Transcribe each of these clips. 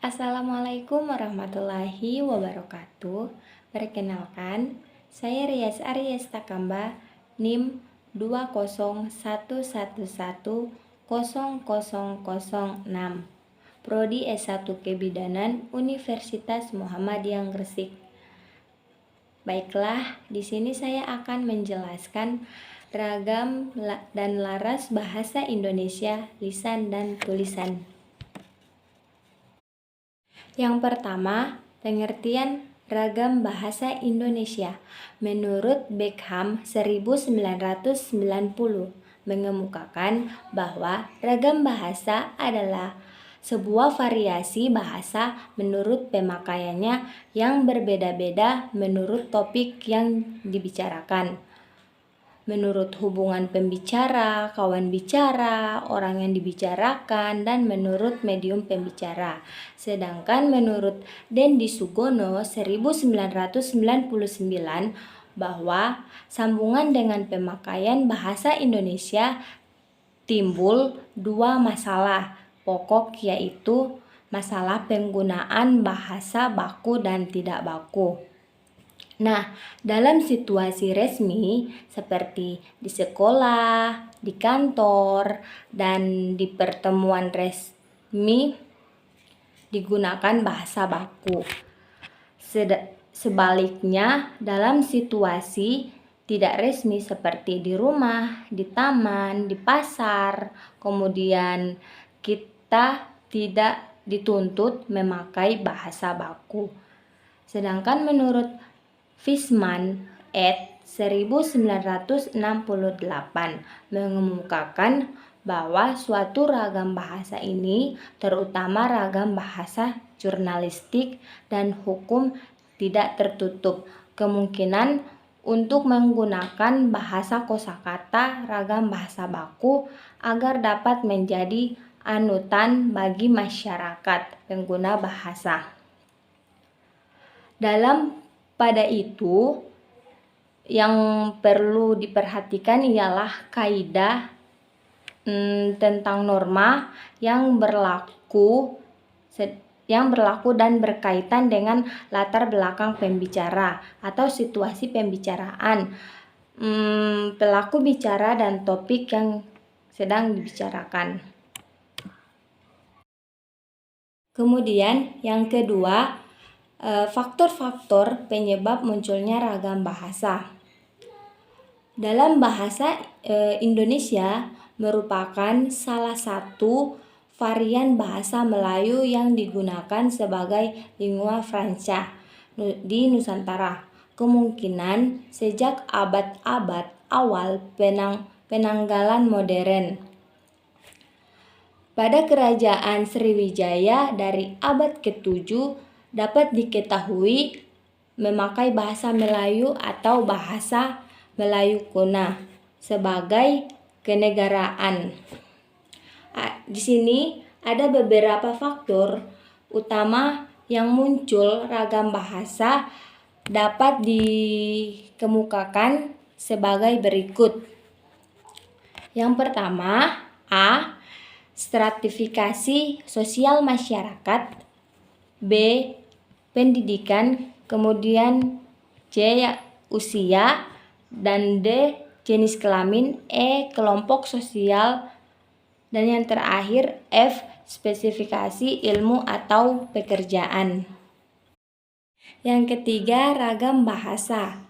Assalamualaikum warahmatullahi wabarakatuh. Perkenalkan, saya Rias Aries Takamba, NIM 201110006, Prodi S1 Kebidanan Universitas Muhammadiyah Gresik. Baiklah, di sini saya akan menjelaskan ragam dan laras bahasa Indonesia, lisan dan tulisan. Yang pertama, pengertian ragam bahasa Indonesia. Menurut Beckham 1990 mengemukakan bahwa ragam bahasa adalah sebuah variasi bahasa menurut pemakaiannya yang berbeda-beda menurut topik yang dibicarakan, menurut hubungan pembicara, kawan bicara, orang yang dibicarakan, dan menurut medium pembicara. Sedangkan menurut Dendi Sugono 1999 bahwa sambungan dengan pemakaian bahasa Indonesia timbul dua masalah pokok, yaitu masalah penggunaan bahasa baku dan tidak baku. Nah, dalam situasi resmi seperti di sekolah, di kantor, dan di pertemuan resmi digunakan bahasa baku. Sebaliknya, dalam situasi tidak resmi seperti di rumah, di taman, di pasar, kemudian kita tidak dituntut memakai bahasa baku. Sedangkan menurut Fishman et 1968 mengemukakan bahwa suatu ragam bahasa ini, terutama ragam bahasa jurnalistik dan hukum, tidak tertutup kemungkinan untuk menggunakan bahasa kosakata ragam bahasa baku agar dapat menjadi anutan bagi masyarakat pengguna bahasa. Pada itu, yang perlu diperhatikan ialah kaidah tentang norma yang berlaku dan berkaitan dengan latar belakang pembicara atau situasi pembicaraan, pelaku bicara dan topik yang sedang dibicarakan. Kemudian yang kedua, faktor-faktor penyebab munculnya ragam bahasa. Dalam bahasa Indonesia merupakan salah satu varian bahasa Melayu yang digunakan sebagai lingua franca di Nusantara. Kemungkinan sejak abad-abad awal penanggalan modern. Pada kerajaan Sriwijaya dari abad ke-7 dapat diketahui memakai bahasa Melayu atau bahasa Melayu kuno sebagai kenegaraan. Di sini ada beberapa faktor utama yang muncul ragam bahasa dapat dikemukakan sebagai berikut. Yang pertama, A. Stratifikasi sosial masyarakat, B. Pendidikan, kemudian C. Usia, dan D. Jenis kelamin, E. Kelompok sosial, dan yang terakhir F. Spesifikasi ilmu atau pekerjaan. Yang ketiga, ragam bahasa.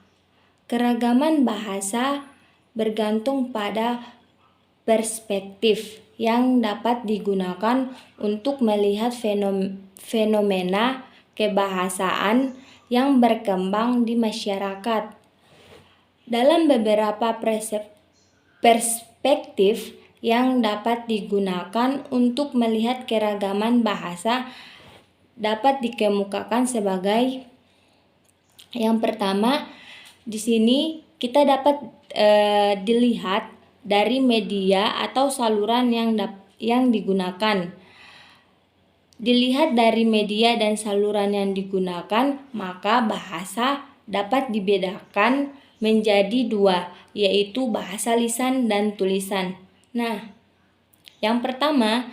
Keragaman bahasa bergantung pada perspektif yang dapat digunakan untuk melihat fenomena kebahasaan yang berkembang di masyarakat. Dalam beberapa perspektif yang dapat digunakan untuk melihat keragaman bahasa dapat dikemukakan sebagai yang pertama, di sini kita dapat dilihat dari media atau saluran yang digunakan. Dilihat dari media dan saluran yang digunakan, maka bahasa dapat dibedakan menjadi dua, yaitu bahasa lisan dan tulisan. Nah, yang pertama,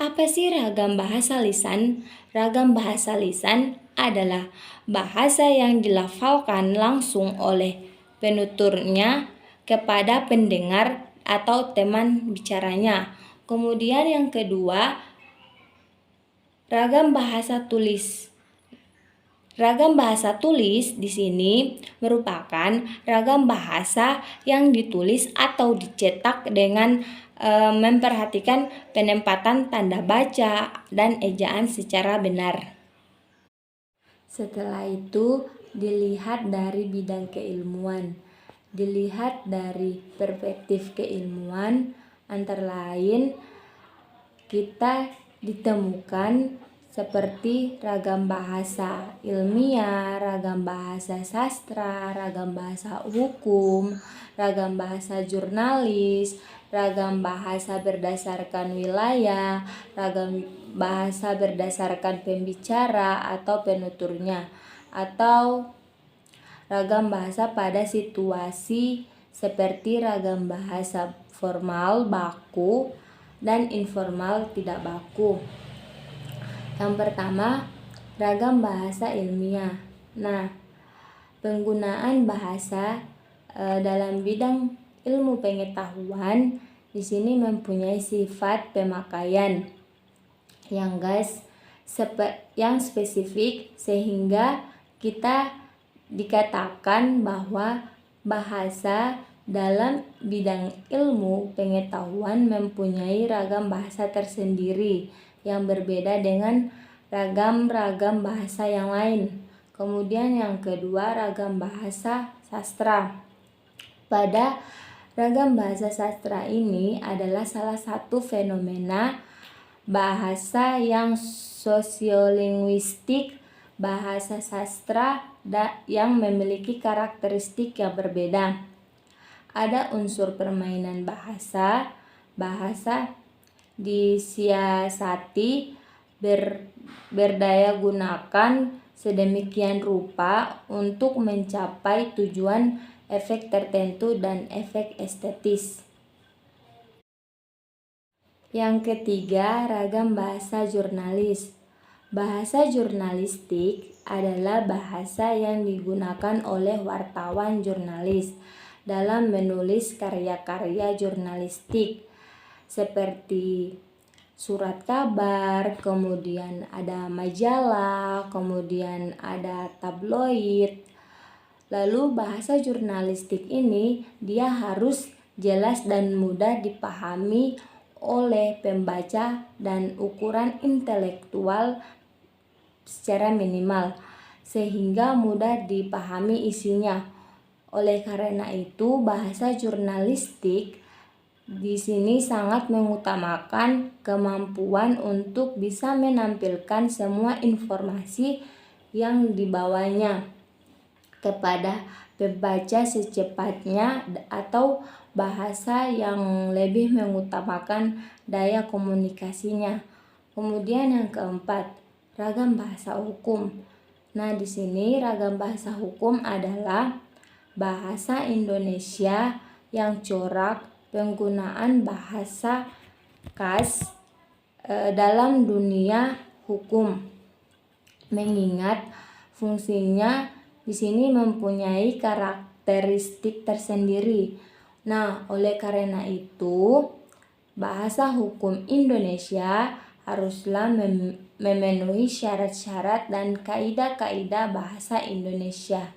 Apa sih ragam bahasa lisan? Ragam bahasa lisan adalah bahasa yang dilafalkan langsung oleh penuturnya kepada pendengar atau teman bicaranya. Kemudian yang kedua, ragam bahasa tulis. Ragam bahasa tulis di sini merupakan ragam bahasa yang ditulis atau dicetak dengan memperhatikan penempatan tanda baca dan ejaan secara benar. Setelah itu dilihat dari bidang keilmuan. Dilihat dari perspektif keilmuan, antara lain kita ditemukan seperti ragam bahasa ilmiah, ragam bahasa sastra, ragam bahasa hukum, ragam bahasa jurnalis, ragam bahasa berdasarkan wilayah, ragam bahasa berdasarkan pembicara atau penuturnya, atau ragam bahasa pada situasi seperti ragam bahasa formal baku dan informal tidak baku. Yang pertama, ragam bahasa ilmiah. Nah, penggunaan bahasa dalam bidang ilmu pengetahuan di sini mempunyai sifat pemakaian yang spesifik sehingga kita dikatakan bahwa bahasa dalam bidang ilmu pengetahuan mempunyai ragam bahasa tersendiri yang berbeda dengan ragam-ragam bahasa yang lain. Kemudian yang kedua, ragam bahasa sastra. Pada ragam bahasa sastra ini adalah salah satu fenomena bahasa yang sosiolinguistik bahasa sastra yang memiliki karakteristik yang berbeda. Ada unsur permainan bahasa disiasati berdaya gunakan sedemikian rupa untuk mencapai tujuan efek tertentu dan efek estetis. Yang ketiga, ragam bahasa jurnalis. Bahasa jurnalistik adalah bahasa yang digunakan oleh wartawan jurnalis dalam menulis karya-karya jurnalistik seperti surat kabar, kemudian ada majalah, kemudian ada tabloid. Lalu bahasa jurnalistik ini dia harus jelas dan mudah dipahami oleh pembaca dan ukuran intelektual secara minimal sehingga mudah dipahami isinya. Oleh karena itu, bahasa jurnalistik di sini sangat mengutamakan kemampuan untuk bisa menampilkan semua informasi yang dibawanya kepada pembaca secepatnya atau bahasa yang lebih mengutamakan daya komunikasinya. Kemudian yang keempat, ragam bahasa hukum. Nah, di sini ragam bahasa hukum adalah bahasa Indonesia yang corak penggunaan bahasa khas dalam dunia hukum. Mengingat fungsinya di sini mempunyai karakteristik tersendiri. Nah, oleh karena itu, bahasa hukum Indonesia haruslah memenuhi syarat-syarat dan kaidah-kaidah bahasa Indonesia.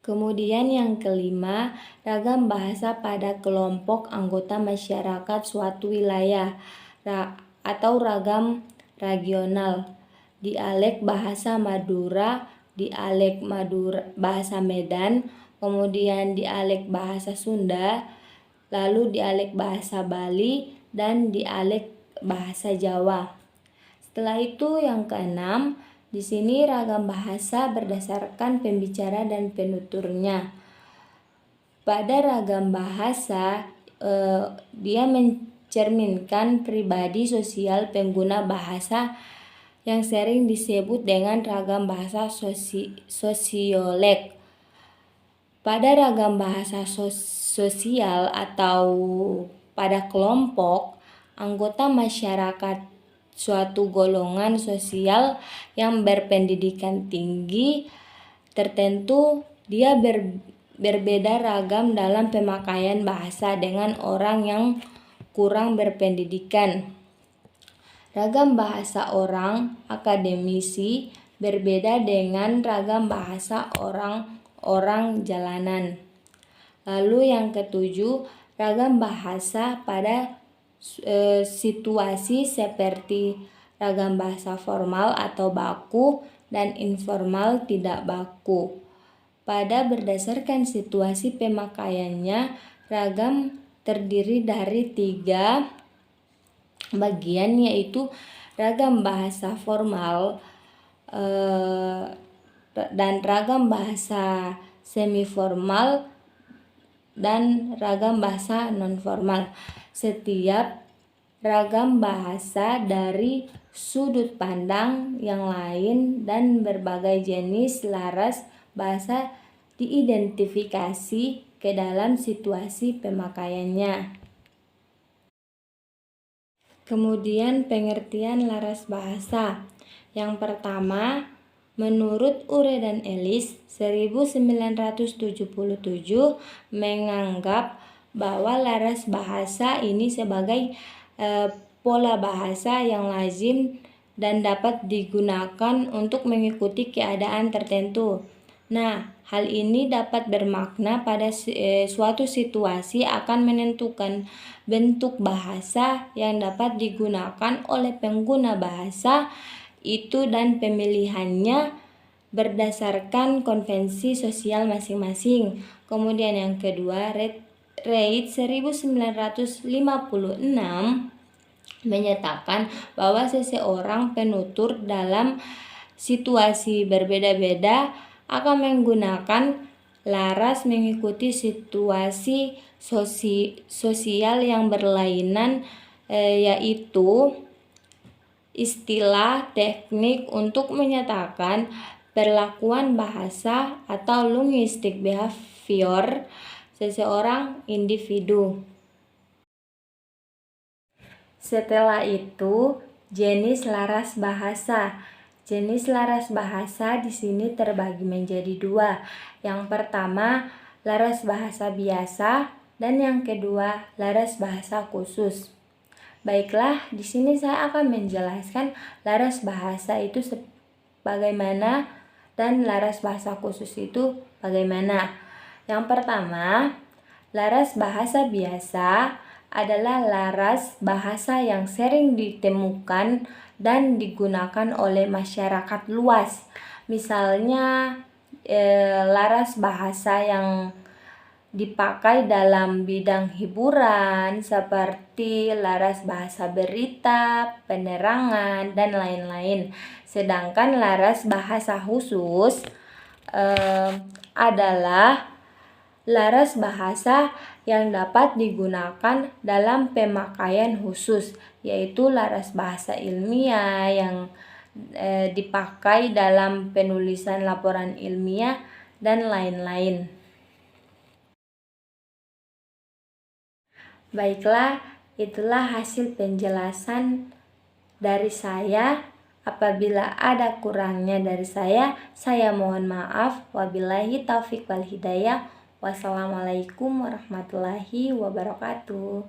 Kemudian yang kelima, ragam bahasa pada kelompok anggota masyarakat suatu wilayah atau ragam regional. Dialek bahasa Madura, dialek Madura bahasa Medan, kemudian dialek bahasa Sunda, lalu dialek bahasa Bali, dan dialek bahasa Jawa. Setelah itu yang keenam, di sini ragam bahasa berdasarkan pembicara dan penuturnya. Pada ragam bahasa, dia mencerminkan pribadi sosial pengguna bahasa yang sering disebut dengan ragam bahasa sosiolek. Pada ragam bahasa sosial atau pada kelompok anggota masyarakat suatu golongan sosial yang berpendidikan tinggi tertentu, dia berbeda ragam dalam pemakaian bahasa dengan orang yang kurang berpendidikan. Ragam bahasa orang akademisi berbeda dengan ragam bahasa orang jalanan. Lalu yang ketujuh, ragam bahasa pada situasi seperti ragam bahasa formal atau baku dan informal tidak baku. Pada berdasarkan situasi pemakaiannya, ragam terdiri dari 3 bagian, yaitu ragam bahasa formal dan ragam bahasa semiformal dan ragam bahasa nonformal. Setiap ragam bahasa dari sudut pandang yang lain dan berbagai jenis laras bahasa diidentifikasi ke dalam situasi pemakaiannya. Kemudian pengertian laras bahasa. Yang pertama, menurut Urey dan Ellis 1977 menganggap bahwa laras bahasa ini sebagai pola bahasa yang lazim dan dapat digunakan untuk mengikuti keadaan tertentu. Nah, hal ini dapat bermakna pada suatu situasi akan menentukan bentuk bahasa yang dapat digunakan oleh pengguna bahasa itu dan pemilihannya berdasarkan konvensi sosial masing-masing. Kemudian yang kedua, Reid 1956 menyatakan bahwa seseorang penutur dalam situasi berbeda-beda akan menggunakan laras mengikuti situasi sosial yang berlainan, yaitu istilah teknik untuk menyatakan perlakuan bahasa atau linguistic behavior seseorang individu. Setelah itu, jenis laras bahasa. Jenis laras bahasa di sini terbagi menjadi 2. Yang pertama, laras bahasa biasa, dan yang kedua, laras bahasa khusus. Baiklah, di sini saya akan menjelaskan laras bahasa itu bagaimana dan laras bahasa khusus itu bagaimana. Yang pertama, laras bahasa biasa adalah laras bahasa yang sering ditemukan dan digunakan oleh masyarakat luas. Misalnya laras bahasa yang dipakai dalam bidang hiburan seperti laras bahasa berita, penerangan, dan lain-lain. Sedangkan laras bahasa khusus adalah laras bahasa yang dapat digunakan dalam pemakaian khusus, yaitu laras bahasa ilmiah yang dipakai dalam penulisan laporan ilmiah dan lain-lain. Baiklah, itulah hasil penjelasan dari saya. Apabila ada kurangnya dari saya mohon maaf. Wabillahi taufik wal hidayah. Wassalamualaikum warahmatullahi wabarakatuh.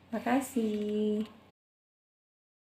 Terima kasih.